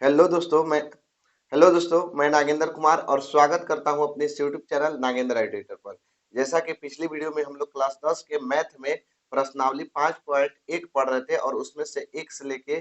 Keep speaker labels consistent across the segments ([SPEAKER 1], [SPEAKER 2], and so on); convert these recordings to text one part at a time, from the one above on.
[SPEAKER 1] Hello दोस्तों, मैं नागेंद्र कुमार और स्वागत करता हूं अपने इस यूट्यूब चैनल नागेंद्र एडिटर पर। जैसा कि पिछली वीडियो में हम लोग क्लास 10 के मैथ में प्रश्नावली 5.1 पढ़ रहे थे और उसमें से 1 से लेके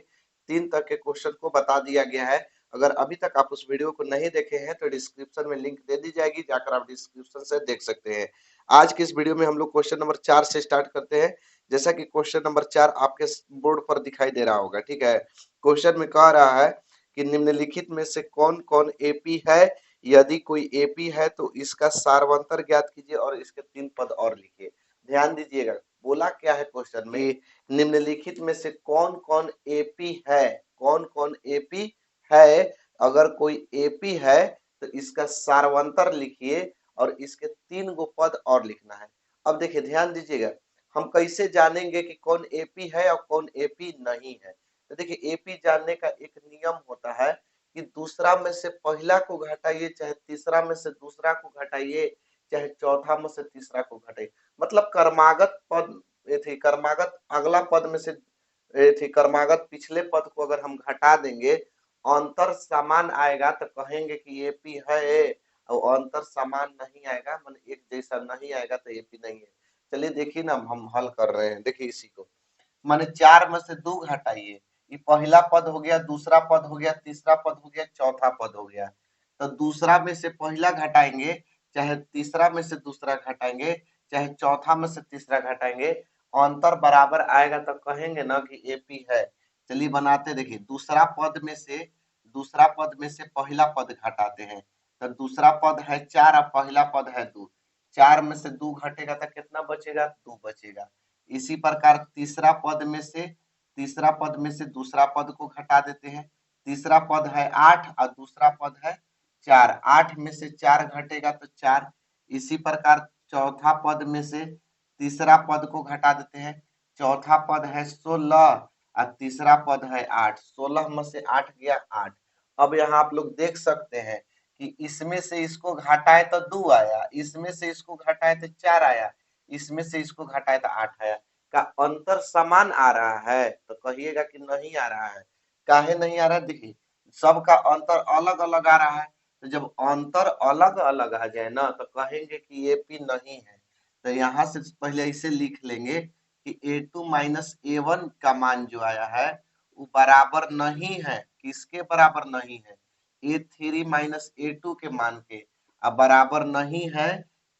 [SPEAKER 1] 3 तक के क्वेश्चन को बता दिया गया है। अगर अभी तक आप उस वीडियो को नहीं देखे हैं तो डिस्क्रिप्शन में लिंक दे दी जाएगी, जाकर आप डिस्क्रिप्शन से देख सकते हैं। आज की इस वीडियो में हम लोग क्वेश्चन नंबर 4 से स्टार्ट करते हैं। जैसा कि क्वेश्चन नंबर 4 आपके बोर्ड पर दिखाई दे रहा होगा, ठीक है। क्वेश्चन में कह रहा है कि निम्नलिखित में से कौन कौन एपी है। यदि कोई एपी है तो इसका सारवंतर ज्ञात कीजिए और इसके 3 पद और लिखिए। ध्यान दीजिएगा, बोला क्या है क्वेश्चन में कि निम्नलिखित में से कौन कौन एपी है। कौन कौन एपी है, अगर कोई एपी है तो इसका सारवंतर लिखिए और इसके 3 गो पद और लिखना है। अब देखिए, ध्यान दीजिएगा, हम कैसे जानेंगे कि कौन एपी है और कौन एपी नहीं है। तो देखिए, एपी जानने का एक नियम होता है कि दूसरा में से पहला को घटाइए, चाहे तीसरा में से दूसरा को घटाइए, चाहे चौथा में से तीसरा को घटाइए। मतलब कर्मागत पद कर्मागत अगला पद में से कर्मागत पिछले पद को अगर हम घटा देंगे, अंतर समान आएगा तो कहेंगे कि एपी है, और अंतर समान नहीं आएगा, मतलब एक जैसा नहीं आएगा तो एपी नहीं है। चलिए देखिए ना, हम हल कर रहे हैं। देखिए इसी को, माने 4 में से 2 घटाइए, ये पहला पद हो गया, दूसरा पद हो गया, तीसरा पद हो गया, चौथा पद हो गया। तो दूसरा में से पहला घटाएंगे, चाहे तीसरा में से दूसरा घटाएंगे, चाहे चौथा में से तीसरा घटाएंगे, अंतर बराबर आएगा तो कहेंगे ना कि एपी है। चलिए बनाते, देखिए दूसरा पद में से पहला पद घटाते हैं। तो दूसरा पद है 4 और पहला पद है 2। 4 में से 2 घटेगा तो कितना बचेगा? 2 बचेगा। इसी प्रकार तीसरा पद में से दूसरा पद को घटा देते हैं। तीसरा पद है 8 और दूसरा पद है 4। 8 में से 4 घटेगा तो 4। इसी प्रकार चौथा पद में से तीसरा पद को घटा देते हैं। चौथा पद है 16 और तीसरा पद है 8। 16 में से 8 गया 8। अब यहाँ आप लोग देख सकते हैं कि इसमें से इसको घटाए तो 2 आया, इसमें से इसको घटाए तो 4 आया, इसमें से इसको घटाए तो 8 आया। का अंतर समान आ रहा है तो कहिएगा कि नहीं आ रहा है। काहे नहीं आ रहा है? देखिए, सबका अंतर अलग अलग आ रहा है। तो जब अंतर अलग अलग आ जाए ना तो कहेंगे कि एपी नहीं है। तो यहाँ से पहले इसे लिख लेंगे कि A2 माइनस A1 का मान जो आया है वो बराबर नहीं है। किसके बराबर नहीं है? A3 माइनस A2 के मान के। अब बराबर नहीं है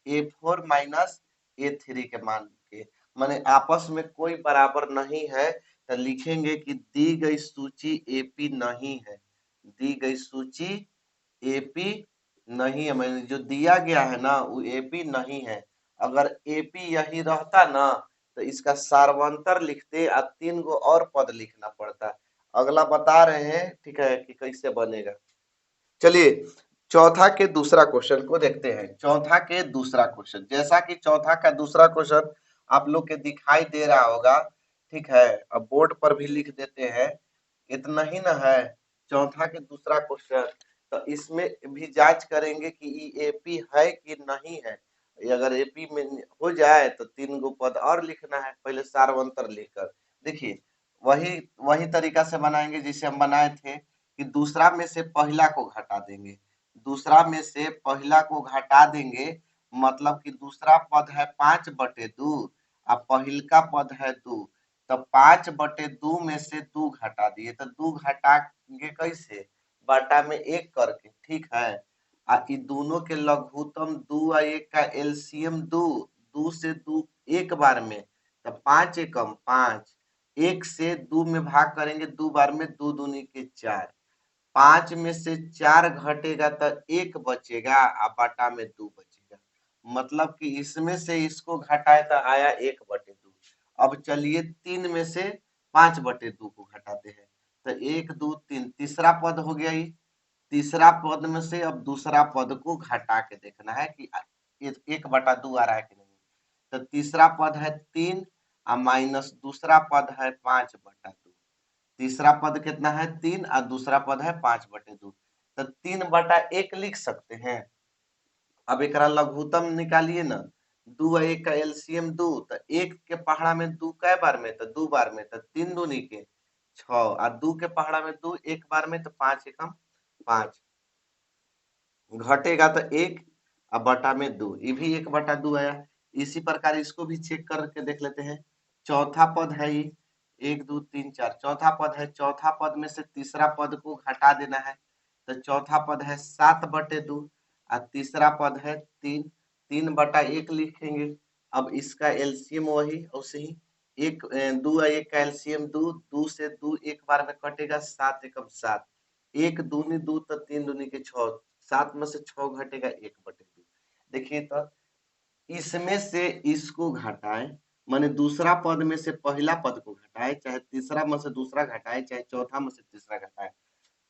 [SPEAKER 1] A4 माइनस A3 के मान के। माने आपस में कोई बराबर नहीं है तो लिखेंगे कि दी गई सूची एपी नहीं है। दी गई सूची एपी नहीं है, मैंने जो दिया गया है ना वो एपी नहीं है। अगर एपी यही रहता ना तो इसका सारवंतर लिखते और 3 गो और पद लिखना पड़ता। अगला बता रहे हैं, ठीक है, कि कैसे बनेगा। चलिए चौथा के दूसरा क्वेश्चन को देखते हैं। चौथा के दूसरा क्वेश्चन, जैसा कि चौथा का दूसरा क्वेश्चन आप लोग के दिखाई दे रहा होगा, ठीक है। अब बोर्ड पर भी लिख देते हैं। इतना ही ना है चौथा के दूसरा क्वेश्चन। तो इसमें भी जांच करेंगे कि ये एपी है कि नहीं है। अगर एपी में हो जाए तो 3 गो पद और लिखना है, पहले सारवंतर लिखकर। देखिए, वही वही तरीका से बनाएंगे जिसे हम बनाए थे कि दूसरा में से पहला को घटा देंगे। दूसरा में से पहला को घटा देंगे, मतलब कि दूसरा पद है 5/2 और पहिलका पद है 2। तो 5/2 में से 2 घटा दिए, तो 2 घटाएंगे कैसे? बटा में 1 करके, ठीक है। इ दोनों के लघुत्तम 2 और 1 का एलसीएम 2। 2 से 2 एक बार में, तो 5 एकम 5। 1 से 2 में भाग करेंगे 2 बार में, 2 दूनी के 4। 5 में से 4 घटेगा तो 1 बचेगा और बटा में 2 बचेगा। मतलब कि इसमें से इसको घटाए तो आया 1/2। अब चलिए 3 में से 5/2 को घटाते हैं। तो 1 2 3, तीसरा पद हो गया। ये तीसरा पद में से अब दूसरा पद को घटा के देखना है कि 1/2 आ रहा है कि नहीं। तो तीसरा पद है 3 और माइनस दूसरा पद है 5/2। तीसरा पद कितना है? 3 और दूसरा पद है 5/2। तो 3/1 लिख सकते हैं। अब एक लघुत्तम निकालिए ना। 2 और 1 का एलसीएम 2, तो 1 के पहाड़ा में 2 कै बार में? तो 2 बार में, तो 3 दूनी के 6 और 2 के पहाड़ा में 2 एक बार में, तो 5 एकम 5, घटेगा तो 1 और बटा में 2, ये भी 1/2 आया। इसी प्रकार इसको भी चेक करके देख लेते हैं। चौथा पद है ये 1 2 3 4, चौथा पद है। चौथा पद में से तीसरा पद को घटा देना है, तो चौथा पद है 7/2 और तीसरा पद है 3, 3/1 लिखेंगे। अब इसका एलसीएम वही उसे ही, एक 2 और 1 का एलसीएम 2, 2 से 2 एक बार में कटेगा, 7 एकम 7, 1 दूनी 2 तो 3 दूनी के 6, 7 में से 6 घटेगा 1/2। देखिए तो इसमें से इसको घटाए, माने दूसरा पद में से पहला पद को घटाए, चाहे तीसरा में से दूसरा घटाए, चाहे चौथा में से तीसरा घटाए,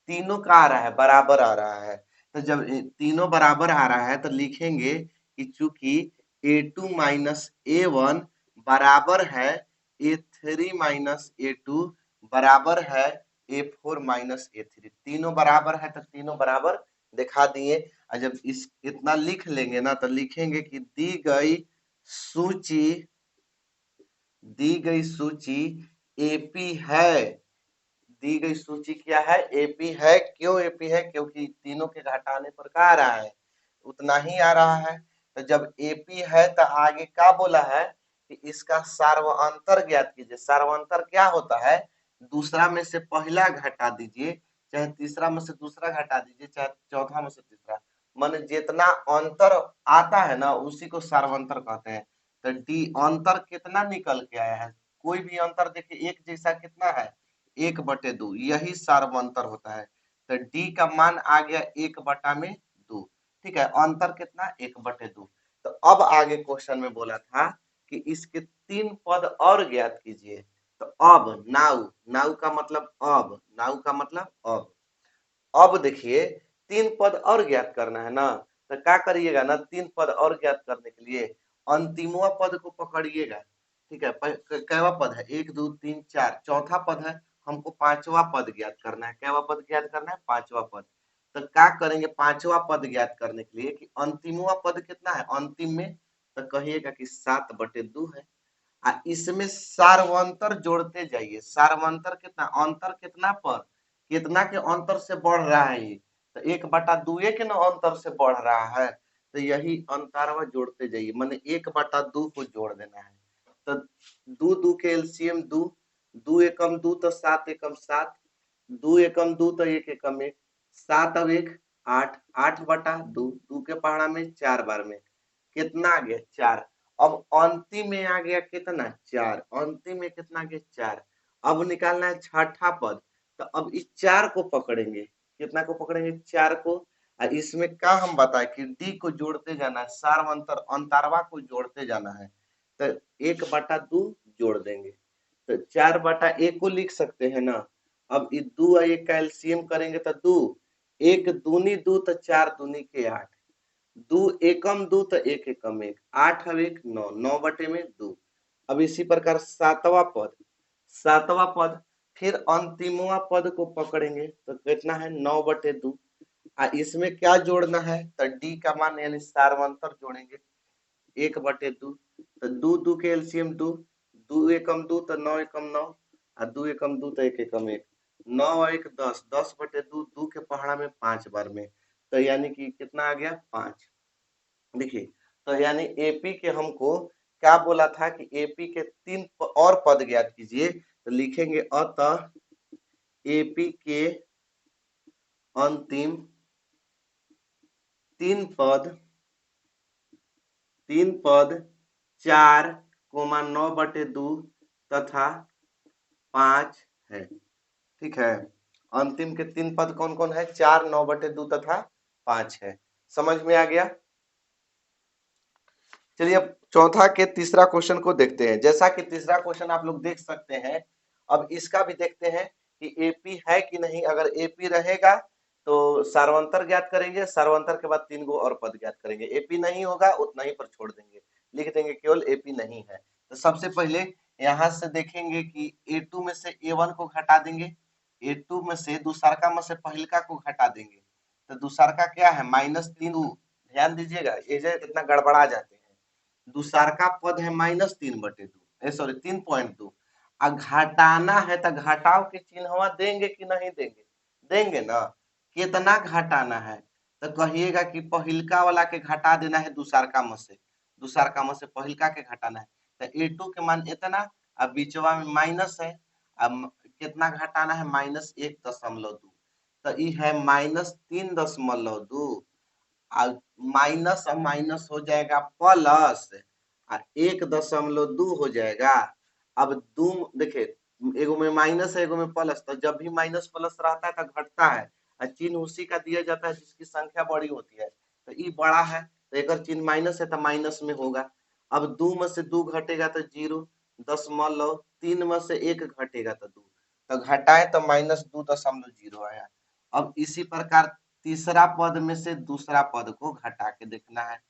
[SPEAKER 1] तीनों का आ रहा है, बराबर आ रहा है। तो जब तीनों बराबर आ रहा है तो लिखेंगे कि चूंकि A2 माइनस A1 बराबर है A3 माइनस A2 बराबर है A4 माइनस A3, तीनों बराबर है तो तीनों बराबर दिखा दिए। और जब इस इतना लिख लेंगे ना तो लिखेंगे कि दी गई सूची एपी है। दी गई सूची क्या है? एपी है। क्यों एपी है? क्योंकि तीनों के घटाने पर क्या आ रहा है? उतना ही आ रहा है। तो जब एपी है तो आगे क्या बोला है कि इसका सार्वअंतर ज्ञात कीजिए। सार्वअंतर क्या होता है? दूसरा में से पहला घटा दीजिए, चाहे तीसरा में से दूसरा घटा दीजिए, चाहे चौथा में से तीसरा, माने जितना अंतर आता है ना उसी को सार्वअंतर कहते हैं। तो डी अंतर कितना निकल के आया है? कोई भी अंतर देखिए एक जैसा कितना है? 1/2, यही सार्वअंतर होता है। तो डी का मान आ गया 1/2। ठीक है, अंतर कितना? 1/2। तो अब आगे क्वेश्चन में बोला था कि इसके 3 पद और ज्ञात कीजिए। तो अब नाउ, नाउ का मतलब अब, नाउ का मतलब अब देखिए 3 पद और ज्ञात करना है ना, तो क्या करिएगा ना, 3 पद और ज्ञात करने के लिए अंतिमवा पद को पकड़िएगा। ठीक है, कैवा पद है? 1 2 3 4, चौथा पद है, हमको पांचवा पद ज्ञात करना है। कैवा पद ज्ञात करना है? पांचवा पद। तो क्या करेंगे पांचवा पद ज्ञात करने के लिए कि अंतिमवा पद कितना है अंतिम में? तो कहिएगा कि 7/2 है। इसमें सार्वंतर जोड़ते जाइए। सार्वंतर कितना? अंतर कितना पर कितना के अंतर से बढ़ रहा है ये? तो 1/2 के न अंतर से बढ़ रहा है। तो यही अंतरवा जोड़ते जाइए, माने 1/2 को जोड़ देना है। तो 2 के एलसीएम 2, 2 एकम 2 तो 7 एकम 7, 2 एकम 2 तो 1 एकम 1, 7 अब 1 8, 8/2, 2 के पहाड़ा में 4 बार में कितना आ गया? 4। अब अंतिम में आ गया कितना? 4। अंतिम में कितना आ गया? 4। अब निकालना है छठा पद। तो अब इस 4 को पकड़ेंगे। कितना को पकड़ेंगे? 4 को। इसमें क्या हम बताए कि डी को जोड़ते जाना है, सार्वंतर अंतरवा को जोड़ते जाना है। तो 1/2 जोड़ देंगे, तो 4/1 को लिख सकते हैं ना। अब ये 2 और 1 का एलसीएम करेंगे तो 2, 1 दूनी 2 तो 4 दूनी के 8, 2 एकम 2 तो 1 एकम 1, 8 अब 1 9, 9 में 2। अब इसी प्रकार सातवां पद फिर अंतिमवा पद को पकड़ेंगे तो कितना है? 9/2। इसमें क्या जोड़ना है? तो डी का मान यानी सार्वंतर जोड़ेंगे 1/2। तो 2 के एलसीएम 2, 2 एकम 2 तो 9 एकम 9 और 2 एकम 2 तो 1 एकम 1, 9 और 1 10, 10/2, 2 के पहाड़ा में 5 बार में। तो यानी कि कितना आ गया? 5। देखिए तो यानी एपी के हमको क्या बोला था कि एपी के 3 और पद ज्ञात कीजिए। तो लिखेंगे अतः एपी के अंतिम 3 पद 4,9/2 तथा 5 है। ठीक है, अंतिम के 3 पद कौन कौन है? 4, 9/2 तथा 5 है। समझ में आ गया? चलिए अब चौथा के तीसरा क्वेश्चन को देखते हैं। जैसा कि तीसरा क्वेश्चन आप लोग देख सकते हैं, अब इसका भी देखते हैं कि एपी है कि नहीं। अगर एपी रहेगा तो सार्वंतर ज्ञात करेंगे, सार्वंतर के बाद 3 गो और पद ज्ञात करेंगे। एपी नहीं होगा उतना ही पर छोड़ देंगे, लिख देंगे केवल एपी नहीं है। तो सबसे पहले यहां से देखेंगे कि A2 में से A1 को घटा देंगे, A2 में से दूसरका में से पहिलका को घटा देंगे। तो दूसरका क्या है? -3। ध्यान दीजिएगा ये जो कितना गड़बड़ा जाते हैं। दूसरका पद है -3/2, सॉरी 3.2, घटाना है तो घटाव के चिन्हवा देंगे कि नहीं देंगे? देंगे ना। कितना घटाना है? तो कहिएगा कि पहिलका वाला के घटा देना है दूसरका में से, दूसरका में से पहिलका के घटाना है। तो a2 के मान इतना, अब बीचवा में माइनस है, अब कितना घटाना है? -1.2। तो ये है -3.2, माइनस और माइनस हो जाएगा प्लस, 1.2 हो जाएगा। अब दो देखिए, एगो में माइनस है एगो में प्लस, तो जब भी माइनस प्लस रहता है तो घटता है, और चिन्ह उसी का दिया जाता है जिसकी संख्या बड़ी होती है। तो ये बड़ा है तो एक चिन्ह माइनस है तो माइनस में होगा। अब 2 में से 2 घटेगा तो 0, 10 में से 1 घटेगा तो 2, तो घटाए तो -2.0 आया। अब इसी प्रकार तीसरा पद में से दूसरा पद को घटा के देखना है।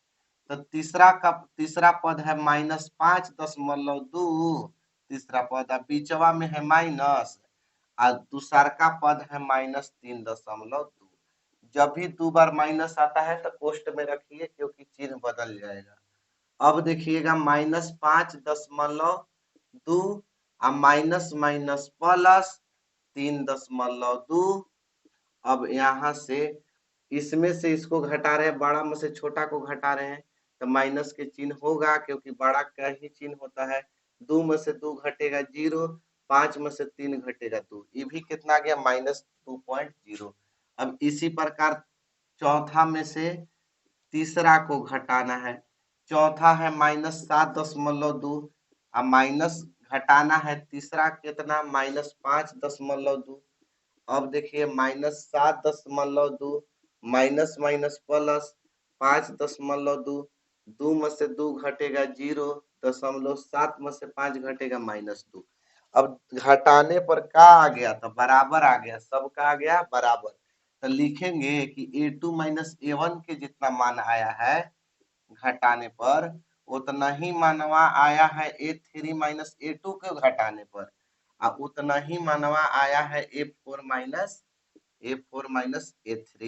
[SPEAKER 1] तो तीसरा पद है -5.2, तीसरा पद है बीचवा में है माइनस, और दूसरा का पद है -3.2। जब भी 2 बार माइनस आता है तो कोष्ट में रखिए क्योंकि चिन्ह बदल जाएगा। अब देखिएगा -5.2 और माइनस माइनस प्लस 3.2। अब यहाँ से इसमें से इसको घटा रहे हैं, बड़ा में से छोटा को घटा रहे हैं, तो माइनस के चिन्ह होगा क्योंकि बड़ा का ही चिन्ह होता है। 2 में से 2 घटेगा 0, 5 में से 3 घटेगा 2, ये भी कितना गया? -2.0। अब इसी प्रकार चौथा में से तीसरा को घटाना है। चौथा है -7.2 और माइनस घटाना है तीसरा कितना? -5.2। अब देखिए -7.2 माइनस माइनस प्लस 5.2, 2 में से 2 घटेगा 0.7 में से 5 घटेगा -2। अब घटाने पर का आ गया? तो बराबर आ गया, सब का आ गया बराबर। तो लिखेंगे कि a2 -a1 के जितना मान आया है घटाने पर, उतना ही मानवा आया है a3 -a2 के घटाने पर, और उतना ही मानवा आया है a4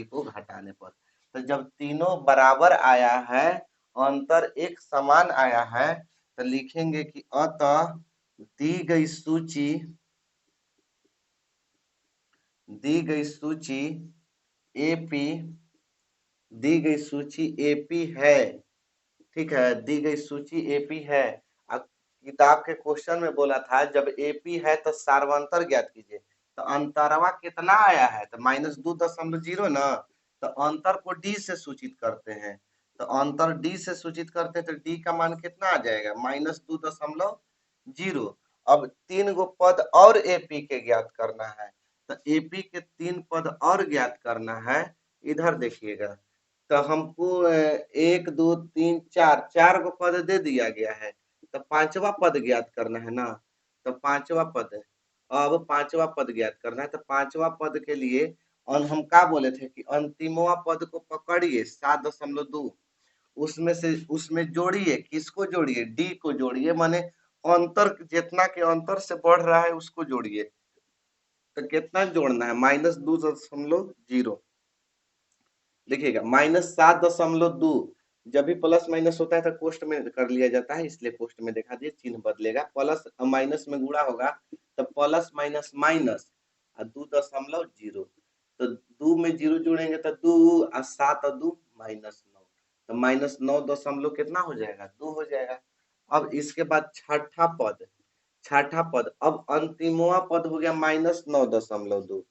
[SPEAKER 1] को घटाने पर। तो जब तीनों बराबर आया है, अंतर एक समान आया है, तो लिखेंगे कि अतः दी गई सूची एपी है। ठीक है, दी गई सूची एपी है। अब किताब के क्वेश्चन में बोला था जब एपी है तो सार्वंतर ज्ञात कीजिए। तो अंतरवा कितना आया है? तो -2.0 ना। तो अंतर को डी से सूचित करते हैं, तो अंतर डी से सूचित करते हैं, तो डी का मान कितना आ जाएगा? -2.0। अब 3 गो पद और एपी के ज्ञात करना है, तो एपी के 3 पद और ज्ञात करना है। इधर देखिएगा, तो हमको 1 2 3 4 गो पद दे दिया गया है, तो पांचवा पद ज्ञात करना है ना। तो पांचवा पद, अब पांचवा पद ज्ञात करना है, तो पांचवा पद के लिए और हम क्या बोले थे कि अंतिमवा पद को पकड़िए 7.2, उसमें जोड़िए, किसको जोड़िए? डी को जोड़िए, माने अंतर जितना के अंतर से बढ़ रहा है उसको जोड़िए। तो कितना जोड़ना है? -2.0। देखिएगा -7.2, जब भी प्लस माइनस होता है तो कोष्ट में कर लिया जाता है, इसलिए कोष्ट में दिखा दिए, चिन्ह बदलेगा। प्लस माइनस में गुणा होगा तो प्लस माइनस माइनस और 2.0, तो 2 में 0 जोड़ेंगे तो 2 और 7 और 2 -9, तो -9 कितना हो जाएगा? 2 हो जाएगा। अब इसके बाद छठा पद, अब अंतिमवा पद हो गया -9.2।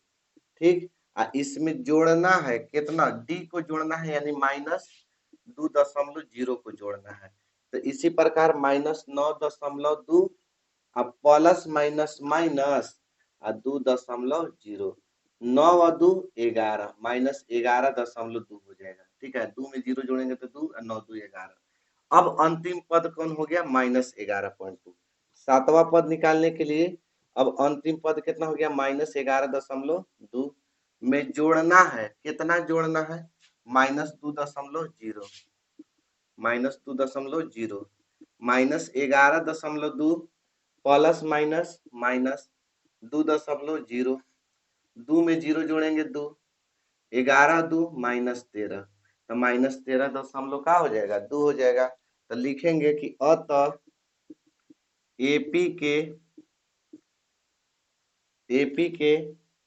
[SPEAKER 1] ठीक, इसमें जोड़ना है कितना? डी को जोड़ना है, यानी -2.0 को जोड़ना है। तो इसी प्रकार -9.2 अब प्लस माइनस माइनस और 2.0, 9 और 2 11, -11.2 हो जाएगा। ठीक है, 2 में 0 जोड़ेंगे तो 2 और 9 2 11। अब अंतिम पद कौन हो गया? -11.2। सातवां पद निकालने के लिए अब अंतिम पद कितना हो गया? -11.2 में जोड़ना है, कितना जोड़ना है? -2.0, -2.0, -11.2 प्लस माइनस माइनस 2.0, 2 में 0 जोड़ेंगे 2, 11 2 -13, तो -13 का हो जाएगा? 2 हो जाएगा। तो लिखेंगे कि अतः एपी के एपी के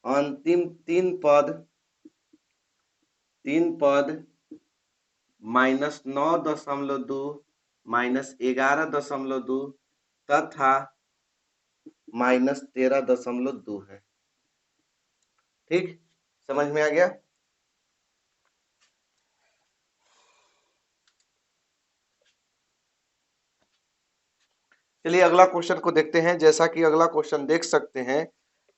[SPEAKER 1] अंतिम तीन पद -9.2 -11.2 तथा -13.2 है। ठीक, समझ में आ गया। चलिए अगला क्वेश्चन को देखते हैं। जैसा कि अगला क्वेश्चन देख सकते हैं,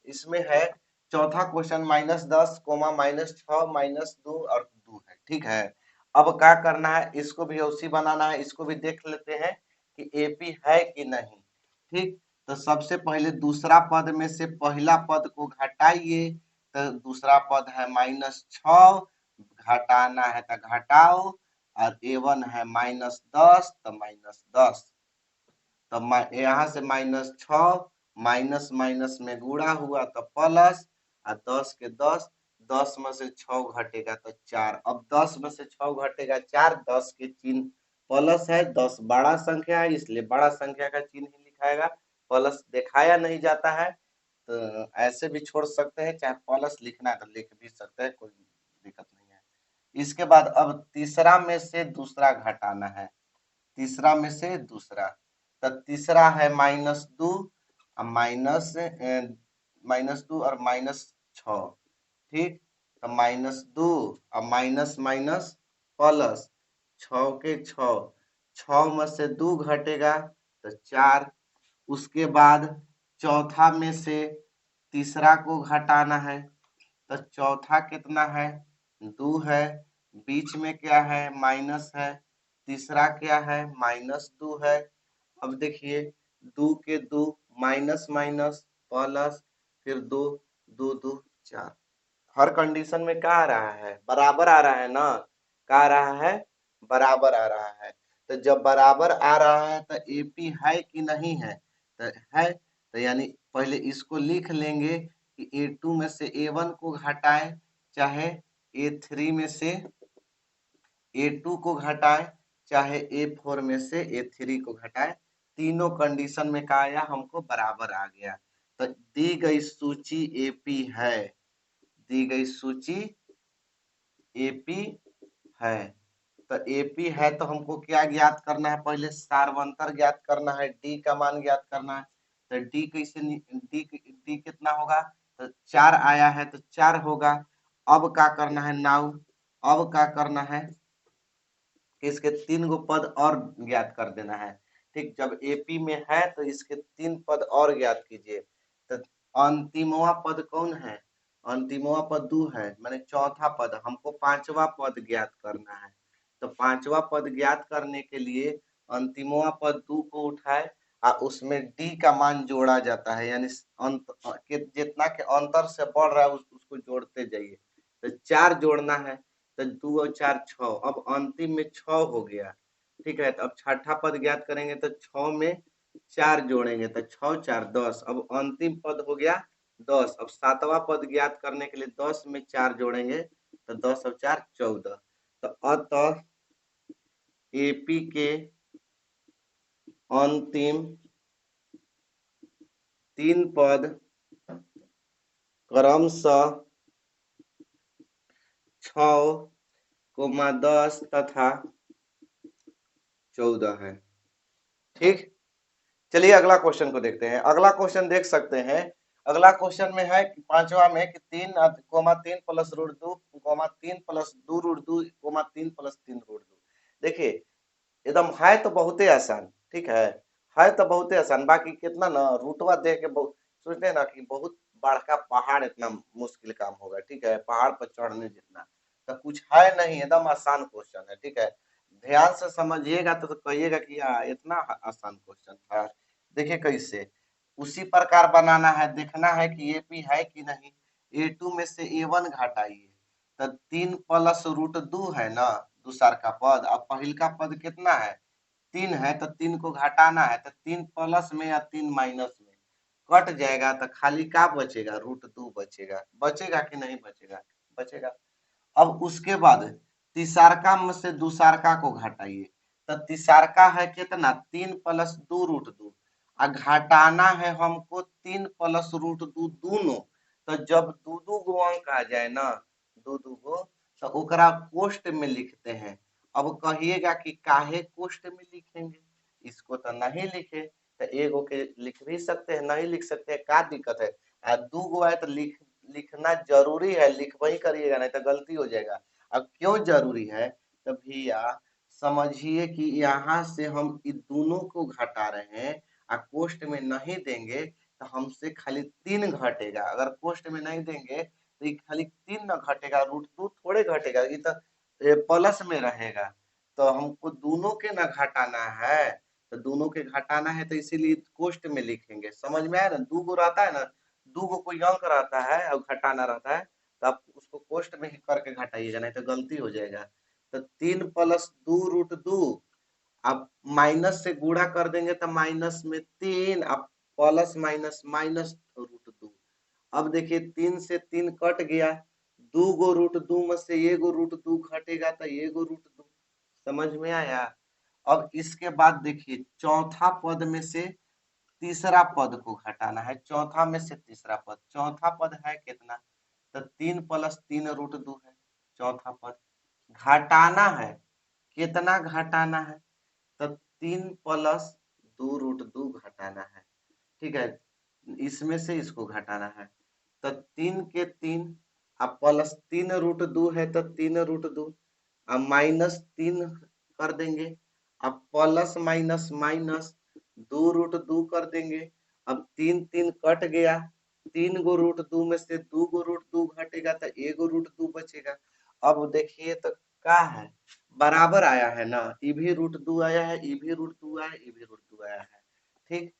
[SPEAKER 1] इसमें है चौथा क्वेश्चन -10, -6, -2 और 2 है। ठीक है, अब क्या करना है, इसको भी उसी बनाना है। इसको भी देख लेते हैं कि एपी है कि नहीं। ठीक, तो सबसे पहले दूसरा पद में से पहला पद को घटाइए, तो दूसरा पद है -6, घटाना है तो घटाओ, और A1 है -10 तो -10, तो यहाँ से -6 माइनस माइनस में गुणा हुआ तो प्लस, और 10 के 10, 10 में से 6 घटेगा तो 4। अब 10 में से 6 घटेगा 4, 10 के चिन्ह प्लस है, 10 बड़ा संख्या है इसलिए बड़ा संख्या का चिन्ह ही लिखाएगा, प्लस दिखाया नहीं जाता है तो ऐसे भी छोड़ सकते हैं, चाहे प्लस लिखना है तो लिख भी सकते हैं, कोई दिक्कत नहीं है। इसके बाद अब तीसरा में से दूसरा घटाना है, तीसरा में से दूसरा, तो तीसरा है -2, -2 और -6। ठीक, तो -2 और माइनस माइनस प्लस, 6 के 6, 6 में से 2 घटेगा तो 4। उसके बाद चौथा में से तीसरा को घटाना है, तो चौथा कितना है, 2 है, बीच में क्या है, माइनस है, तीसरा क्या है, -2 है। अब देखिए 2 के 2, माइनस माइनस प्लस, फिर 2, 2 2 4। हर कंडीशन में क्या आ रहा है, बराबर आ रहा है ना, क्या आ रहा है, बराबर आ रहा है। तो जब बराबर आ रहा है तो एपी है कि नहीं है, तो है, तो यानी पहले इसको लिख लेंगे कि A2 में से A1 को घटाएं, चाहे A3 में से A2 को घटाएं, चाहे A4 में से A3 को घटाएं, तीनों कंडीशन में क्या आया, हमको बराबर आ गया। तो दी गई सूची एपी है, दी गई सूची एपी है। तो एपी है तो हमको क्या ज्ञात करना है, पहले सार्वंतर ज्ञात करना है, डी का मान ज्ञात करना है। तो डी कैसे, डी कितना होगा, तो 4 आया है तो 4 होगा। अब क्या करना है नाउ, अब क्या करना है, इसके 3 गो पद और ज्ञात कर देना है। ठीक, जब एपी में है तो इसके 3 पद और ज्ञात कीजिए। तो अंतिमवा पद कौन है, अंतिमवा पद 2 है, माने चौथा पद, हमको 5वां पद ज्ञात करना है। तो 5वां पद ज्ञात करने के लिए अंतिमवा पद 2 को उठाए और उसमें डी का मान जोड़ा जाता है, यानी अंत जितना के अंतर से बढ़ रहा है उसको जोड़ते जाइए। तो 4 जोड़ना है, तो 2 और 4 6, अब अंतिम में 6 हो गया। ठीक है, तो अब छठा पद ज्ञात करेंगे तो 6 में 4 जोड़ेंगे तो 6 4 10, अब अंतिम पद हो गया 10। अब सातवां पद ज्ञात करने के लिए 10 में 4 जोड़ेंगे तो 10 और 4 14। तो अतः एपी के अंतिम 3 पद क्रमशः 6, 10 तथा 14 है। ठीक, चलिए अगला क्वेश्चन को देखते हैं। अगला क्वेश्चन देख सकते हैं, अगला क्वेश्चन में है पांचवा में कि 3, 3 + √2, 3 + 2 √2, 3 + 3 √2। देखिए एकदम है तो बहुत ही आसान, ठीक है तो बहुत ही आसान, बाकी कितना ना रूटवा देख के बहुत सोचते हैं ना कि बहुत बड़का पहाड़ इतना मुश्किल काम होगा। ठीक है, पहाड़ पर चढ़ने जितना तो कुछ है नहीं, एकदम आसान क्वेश्चन है। ठीक है, ध्यान से समझिएगा तो कहिएगा कि इतना आसान क्वेश्चन था। देखिए कैसे, उसी प्रकार बनाना है, देखना है कि एपी है कि नहीं। A2 में से A1 घटाइए, तो 3 + √2 है ना दूसर का पद, अब पहिल का पद कितना है, 3 है, तो 3 को घटाना है, तो 3 प्लस में या 3 माइनस में कट जाएगा तो खाली क्या बचेगा, √2 बचेगा। बचेगा कि नहीं बचेगा, बचेगा। अब उसके बाद तीसरका में से दूसरका को घटाइए, तो तीसरका है कितना, 3 + 2 √2, घटाना है हमको 3 प्लस रूट 2 दोनों। तो जब दू दू गो अंक आ जाए ना, दू दू गो, तो ओकरा कोष्ट में लिखते हैं। अब कहिएगा कि काहे कोष्ट में लिखेंगे, इसको तो नहीं लिखे, तो एगो के लिख भी सकते हैं, नहीं लिख सकते हैं, क्या दिक्कत है। दू गो है तो लिखना जरूरी है, लिखवा ही करिएगा, नहीं तो गलती हो जाएगा। अब क्यों जरूरी है, तो भैया समझिए कि यहाँ से हम इन दोनों को घटा रहे हैं, कोष्ट में नहीं देंगे तो हमसे खाली 3 घटेगा। अगर कोष्ट में नहीं देंगे तो ये खाली 3 न घटेगा, रूट 2 थोड़े घटेगा, ये तो प्लस में रहेगा। तो हमको दोनों के न घटाना है, तो दोनों के घटाना है तो इसीलिए कोष्ट में लिखेंगे। समझ में आया ना, दू गो रहता है ना, दू गो कोई अंक रहता है और घटाना रहता है, तो आप उसको कोष्ट में ही करके घटाइएगा, नहीं तो गलती हो जाएगा। तो 3 प्लस 2 रूट 2, अब माइनस से गुणा कर देंगे तो माइनस में 3, अब प्लस माइनस माइनस रूट 2। अब देखिए 3 से 3 कट गया, 2 गो रूट 2 में से एगो रूट 2 घटेगा तो एगो रूट 2। समझ में आया। अब इसके बाद देखिए चौथा पद में से तीसरा पद को घटाना है, चौथा में से तीसरा पद, चौथा पद है कितना, तो 3 प्लस 3 रूट 2 है चौथा पद। घटाना है, कितना घटाना है, तो 3 प्लस 2 रूट 2 घटाना है। ठीक है, इसमें से इसको घटाना है, तो 3 के 3, अब प्लस 3 रूट 2 है तो 3 रूट 2, अब माइनस 3 कर देंगे, अब प्लस माइनस माइनस 2 रूट 2 कर देंगे। अब 3 3 कट गया, 3 गो रूट 2 में से 2 गो रूट 2 घटेगा तो एगो रूट 2 बचेगा। अब देखिए तो क्या है, बराबर आया है ना, ये भी रूट 2 आया है, ये भी रूट 2 आया है, ये भी रूट 2 आया है। ठीक,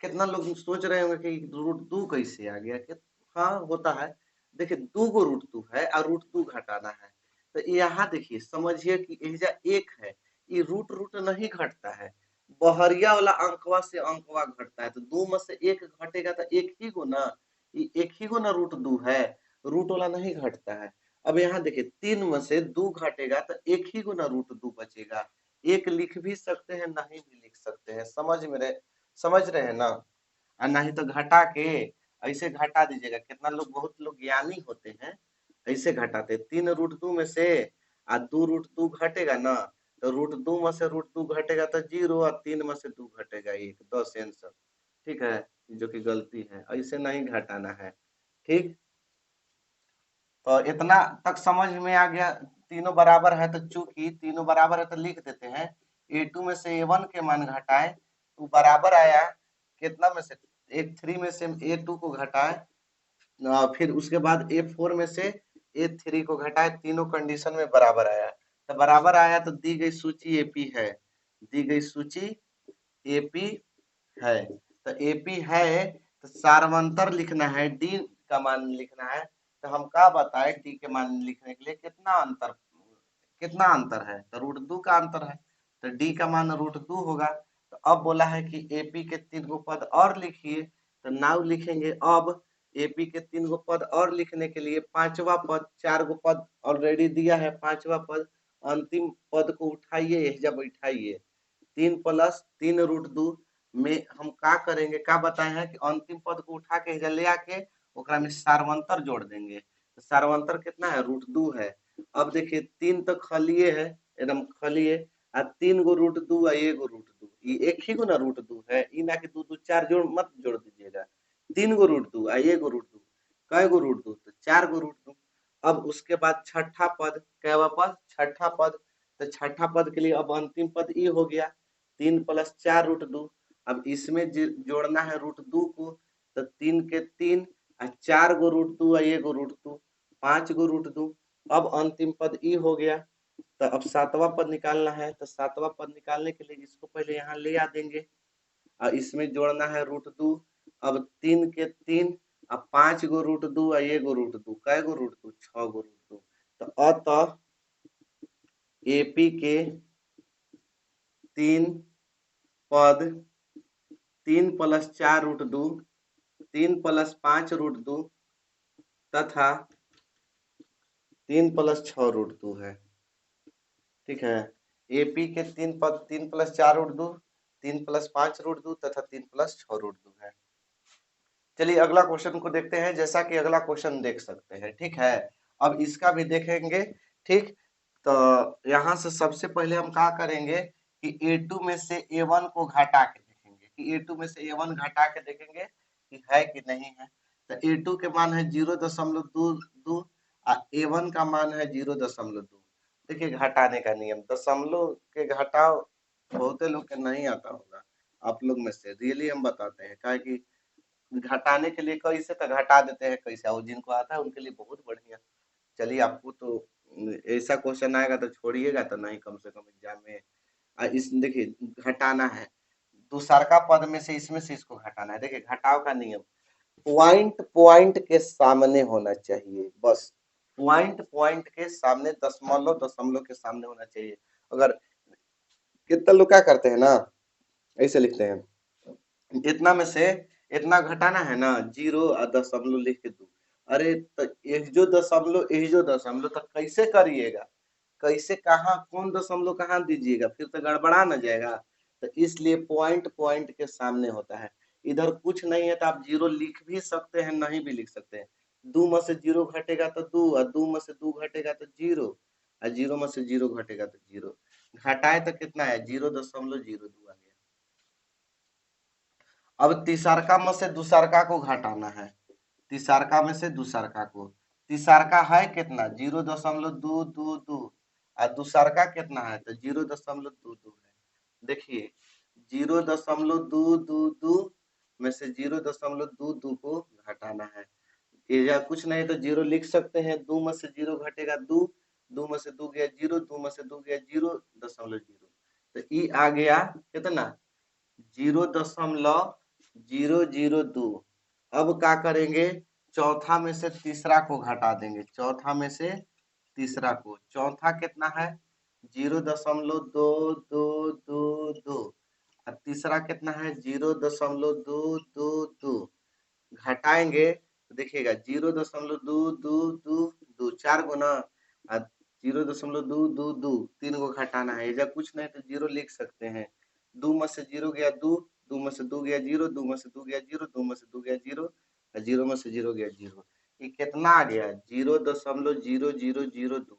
[SPEAKER 1] कितना लोग सोच रहे होंगे कि रूट 2 कैसे आ गया, कि हाँ होता है। देखिए 2 गो रूट 2 है और रूट 2 घटाना है, तो यहाँ देखिए समझिए कि एजा 1 है, ये रूट रूट नहीं घटता है, बहरिया वाला अंकवा से अंकवा घटता है, तो 2 में से 1 घटेगा तो एक ही गो ना, ये एक ही गो ना रूट 2 है, रूट वाला नहीं घटता है। अब यहाँ देखिए 3 में से 2 घटेगा तो एक ही गो ना रूट 2 बचेगा, एक लिख भी सकते हैं, नहीं भी लिख सकते हैं। समझ रहे हैं ना। और नहीं तो घटा के ऐसे घटा दीजिएगा, कितना लोग, बहुत लोग ज्ञानी होते हैं, ऐसे घटाते 3 रूट 2 में से 2 रूट 2 घटेगा ना, तो रूट 2 में से रूट 2 घटेगा तो 0, और 3 में से 2 घटेगा 1, 10 आंसर। ठीक है, जो कि गलती है, ऐसे नहीं घटाना है। ठीक, तो इतना तक समझ में आ गया। तीनों बराबर है तो चूंकि तीनों बराबर है तो लिख देते हैं, A2 में से A1 के मान घटाए तो बराबर आया, कितना में से, A3 में से A2 को घटाए, फिर उसके बाद A4 में से A3 को घटाए, तीनों कंडीशन में बराबर आया, तो बराबर आया तो दी गई सूची एपी है, दी गई सूची एपी है। तो एपी है तो सारवंतर लिखना है, डी का मान लिखना है। तो हम क्या बताए, डी के मान लिखने के लिए कितना अंतर है, तो रूट 2 का अंतर है, तो डी का मान रूट 2 होगा। तो अब बोला है कि एपी के 3 गो पद और लिखिए, तो नाउ लिखेंगे। अब एपी के 3 गो पद और लिखने के लिए पांचवा पद, 4 गो पद ऑलरेडी दिया है, पांचवा पद, अंतिम पद को उठाइए, जब उठाइए 3 प्लस 3 रूट 2 में हम क्या करेंगे, क्या बताए हैं कि अंतिम पद को उठा के इधर ले आके ओकरा में सारवंतर जोड़ देंगे, तो सारवंतर कितना है, रूट 2 है। अब देखिए 3 तो खलिए है, एकदम खलिए, आ 3 गो रूट 2 आ एगो रूट 2, ये एक ही गो ना रूट 2 है, ई ना कि 2 2 4 जोड़ मत जोड़ दीजिएगा, 3 गो रूट 2 आ एगो रूट 2, कै गो रूट 2, तो 4 गो रूट 2। अब उसके बाद छठा पद, कैवा पद, छठा पद, तो छठा पद के लिए अब अंतिम पद ई हो गया, 3 प्लस 4 रूट 2। अब इसमें जोड़ना है रूट 2 को, तो 3 के 3 और 4 गो रूट 2 और एगो रूट 2, 5 गो रूट 2। अब अंतिम पद ई हो गया, तो अब सातवां पद निकालना है, तो सातवां पद निकालने के लिए इसको पहले यहाँ ले आ देंगे, और इसमें जोड़ना है रूट 2। अब 3 के 3 और 5 गो रूट 2 और एगो रूट 2, कै गो रूट 2, 6 गो रूट 2। तो अतः एपी के 3 पद 3 प्लस 4 रूट 2, 3 प्लस 5 रूट 2 तथा 3 प्लस 6 रूट 2 है। ठीक है, एपी के 3 पद 3 प्लस 4 रूट 2, 3 + 5 √2 तथा 3 + 6 √2 है। चलिए अगला क्वेश्चन को देखते हैं। जैसा कि अगला क्वेश्चन देख सकते हैं, ठीक है। अब इसका भी देखेंगे, ठीक। तो यहाँ से सबसे पहले हम क्या करेंगे कि A2 में से A1 को घटा के देखेंगे कि A2 में से A1 घटा के देखेंगे कि है कि नहीं है। तो A2 के मान है 0.22 और A1 का मान है 0.2। देखिए घटाने का नियम, दशमलव के घटाव बहुते लोग के नहीं आता होगा, आप लोग में से रियली हम बताते हैं, क्या कि घटाने के लिए कैसे तो घटा देते हैं कैसे, और जिनको आता है उनके लिए बहुत बढ़िया। चलिए आपको तो ऐसा क्वेश्चन आएगा तो छोड़िएगा तो नहीं, कम से कम एग्जाम में। इस देखिए घटाना है, दूसरका पद में से इसमें से इसको घटाना है। देखिए घटाव का नियम, पॉइंट पॉइंट के सामने होना चाहिए, बस पॉइंट पॉइंट के सामने, दशमलव दशमलव के सामने होना चाहिए। अगर कितना लोग क्या करते हैं ना, ऐसे लिखते हैं, इतना में से इतना घटाना है ना, 0 और दशमलव लिख के दो। अरे तो एक जो दशमलव तो कैसे करिएगा, कैसे कहाँ कौन दशमलव कहाँ दीजिएगा, फिर तो गड़बड़ा न जाएगा। तो इसलिए पॉइंट पॉइंट के सामने होता है। इधर कुछ नहीं है तो आप 0 लिख भी सकते हैं, नहीं भी लिख सकते हैं। 2 में से 0 घटेगा तो 2, और 2 में से 2 घटेगा तो 0, और 0 में से 0 घटेगा तो 0। घटाए तो कितना है, 0.02 आ गया। अब तीसरका में से दूसरका को घटाना है, तीसरका में से दूसरका को, तीसरका है कितना 0.222 और दूसरका कितना है तो 0.22 है। देखिए 0.222 में से 0.22 को घटाना है, या कुछ नहीं तो 0 लिख सकते हैं। 2 में से 0 घटेगा 2, 2 में से 2 गया 0, 2 में से 2 गया 0.0। तो ई आ गया कितना 0.002। अब क्या करेंगे, चौथा में से तीसरा को घटा देंगे, चौथा में से तीसरा को, चौथा कितना है 0.2222 और तीसरा कितना है 0.222। घटाएंगे तो देखिएगा 0.2222 4 गुना, 0.222 3 को घटाना है, या कुछ नहीं तो 0 लिख सकते हैं। 2 में से 0 गया 2, 2 में से 2 गया 0, 2 में से 2 गया 0, 2 में से 2 गया 0, और 0 में से 0 गया 0। ये कितना आ गया 0.0002।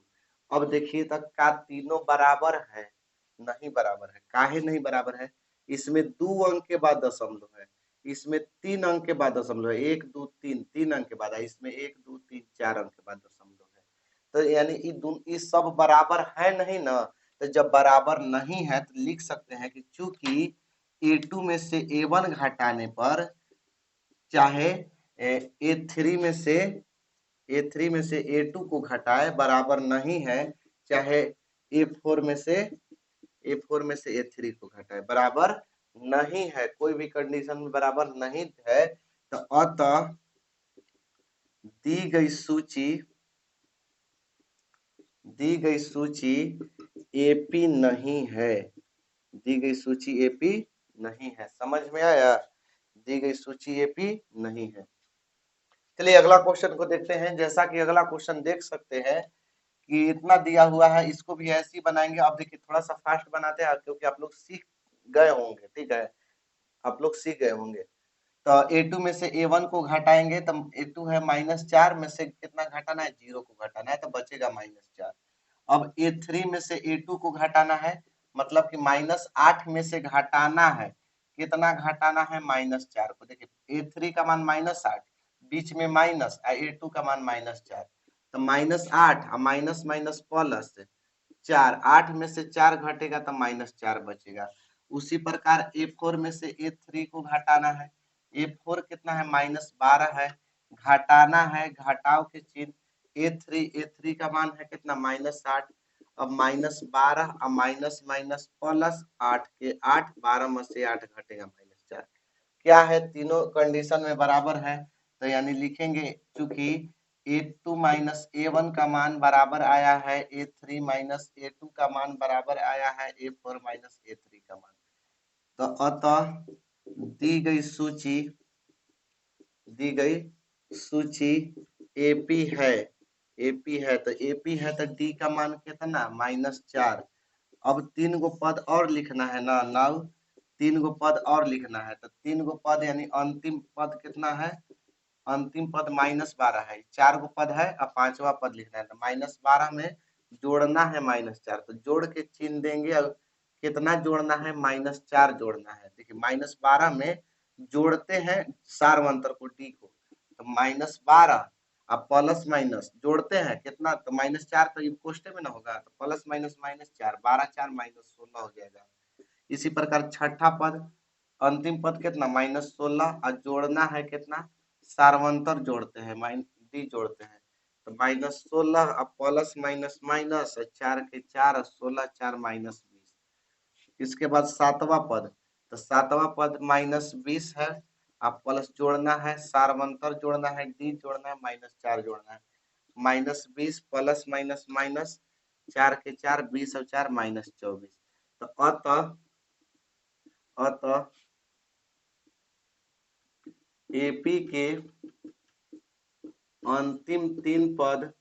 [SPEAKER 1] अब देखिए तक का तीनों बराबर है, नहीं बराबर है। काहे नहीं बराबर है, इसमें 2 अंक के बाद दशमलव है, इसमें 3 अंक के बाद दशमलव है, 1 2 3 3 अंक के बाद है, इसमें 1 2 3 4 अंक के बाद दशमलव है। तो यानी ये सब बराबर है नहीं ना। तो जब बराबर नहीं है तो लिख सकते हैं कि चूंकि A2 में से A1 घटाने पर, चाहे A3 में से A2 को घटाए बराबर नहीं है, चाहे A4 में से A3 को घटाए बराबर नहीं है, कोई भी कंडीशन में बराबर नहीं है। तो अतः दी गई सूची एपी नहीं है, दी गई सूची एपी नहीं है। समझ में आया, दी गई सूची एपी नहीं है। चलिए अगला क्वेश्चन को देखते हैं। जैसा कि अगला क्वेश्चन देख सकते हैं कि इतना दिया हुआ है, इसको भी ऐसे ही बनाएंगे। अब देखिए थोड़ा सा फास्ट बनाते हैं क्योंकि आप लोग सीख गए होंगे, ठीक है, आप लोग सीख गए होंगे। तो A2 में से A1 को घटाएंगे तो A2 है -4 में से कितना घटाना है, 0 को घटाना है, तो बचेगा -4। अब A3 में से A2 को घटाना है, मतलब कि -8 में से घटाना है, कितना घटाना है -4 को। देखिए A3 का मान -8, बीच में माइनस, A2 का मान -4, तो -8 और माइनस माइनस प्लस 4, 8 में से 4 घटेगा तो -4 बचेगा। उसी प्रकार A4 में से A3 को घटाना है, A4 कितना है -12 है, घटाना है, घटाव के चिन्ह A3 का मान है कितना -8। अब -12 और माइनस माइनस प्लस 8 के 8, 12 में से 8 घटेगा -4। क्या है, तीनों कंडीशन में बराबर है, तो यानी लिखेंगे चूंकि A2 माइनस A1 का मान बराबर आया है A3 माइनस A2 का मान बराबर आया है A4 माइनस A3 का मान। तो अतः दी गई सूची एपी है तो एपी है तो डी का मान कितना -4। अब 3 गो पद और लिखना है ना, नाउ 3 गो पद और लिखना है, तो 3 गो पद यानी अंतिम पद कितना है, अंतिम पद -12 है, 4 गो पद है और 5वां पद लिखना है, तो -12 में जोड़ना है -4, तो जोड़ के चिन्ह देंगे और कितना जोड़ना है, -4 जोड़ना है। देखिए -12 में जोड़ते हैं सार्वंतर को डी को, तो -12 अब प्लस माइनस जोड़ते हैं कितना, तो -4, तो ये कोष्टे में ना होगा, तो प्लस माइनस -4, 12 4 -16 हो जाएगा। इसी प्रकार छठा पद, अंतिम पद कितना -16 और जोड़ना है कितना, सार्वंतर जोड़ते हैं डी जोड़ते हैं, तो -16 अब प्लस माइनस माइनस 4 के 4 और 16 4 -20। इसके बाद सातवां पद, तो सातवां पद -20 है, अब प्लस जोड़ना है सार्वंतर जोड़ना है डी जोड़ना है -4 जोड़ना है, -20 प्लस माइनस माइनस 4 के 4 20 और 4 -24। तो अतः एपी के अंतिम तीन पद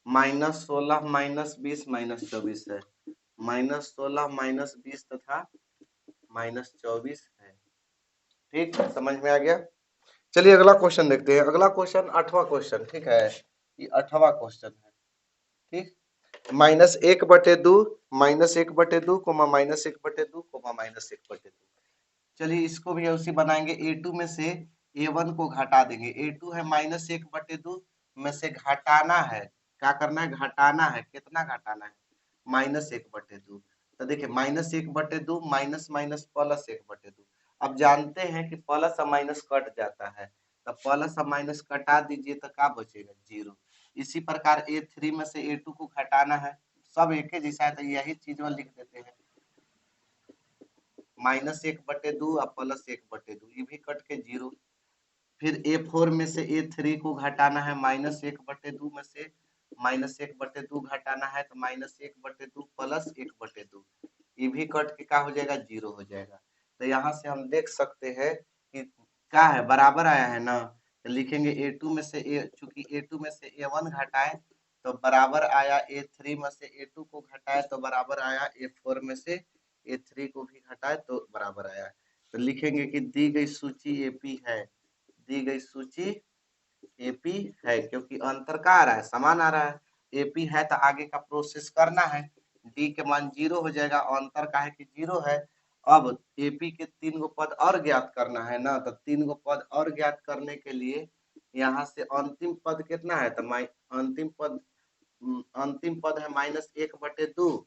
[SPEAKER 1] -16 -20 -24 है, -16 -20 तथा -24 है। ठीक, समझ में आ गया। चलिए अगला क्वेश्चन देखते हैं। अगला क्वेश्चन 8वां क्वेश्चन, ठीक है, ये 8वां क्वेश्चन है। ठीक, -1/2 -1/2 -1/2 -1/2। चलिए इसको भी उसी बनाएंगे, A2 में से A1 को घटा देंगे, A2 है -1/2 में से घटाना है, क्या करना है, घटाना है, कितना घटाना है, -1/2। तो देखिए -1/2 माइनस माइनस प्लस 1/2। अब जानते हैं कि प्लस और माइनस कट जाता है, तो प्लस और माइनस कटा दीजिए तो क्या बचेगा, 0। इसी प्रकार A3 में से A2 को घटाना है, सब एक ही जैसा है तो यही चीज में लिख देते हैं, -1/2 और +1/2, ये भी कट के 0। फिर A4 में से A3 को घटाना है, -1/2 में से -1/2 घटाना है, तो -1/2 +1/2, ये भी कट के क्या हो जाएगा, 0 हो जाएगा। तो यहाँ से हम देख सकते हैं कि क्या है, बराबर आया है ना, तो लिखेंगे A2 में से चूंकि A2 में से A1 घटाए तो बराबर आया, A3 में से A2 को घटाए तो बराबर आया, A4 में से A3 को भी घटाए तो बराबर आया। तो लिखेंगे कि दी गई सूची एपी है, दी गई सूची एपी है, क्योंकि अंतर का आ रहा है, समान आ रहा है, एपी है तो आगे का प्रोसेस करना है, डी के मान 0 हो जाएगा, अंतर का है कि 0 है। अब एपी के 3 गो पद और ज्ञात करना है ना, तो 3 गो पद और ज्ञात करने के लिए यहाँ से अंतिम पद कितना है, तो अंतिम पद है -1/2,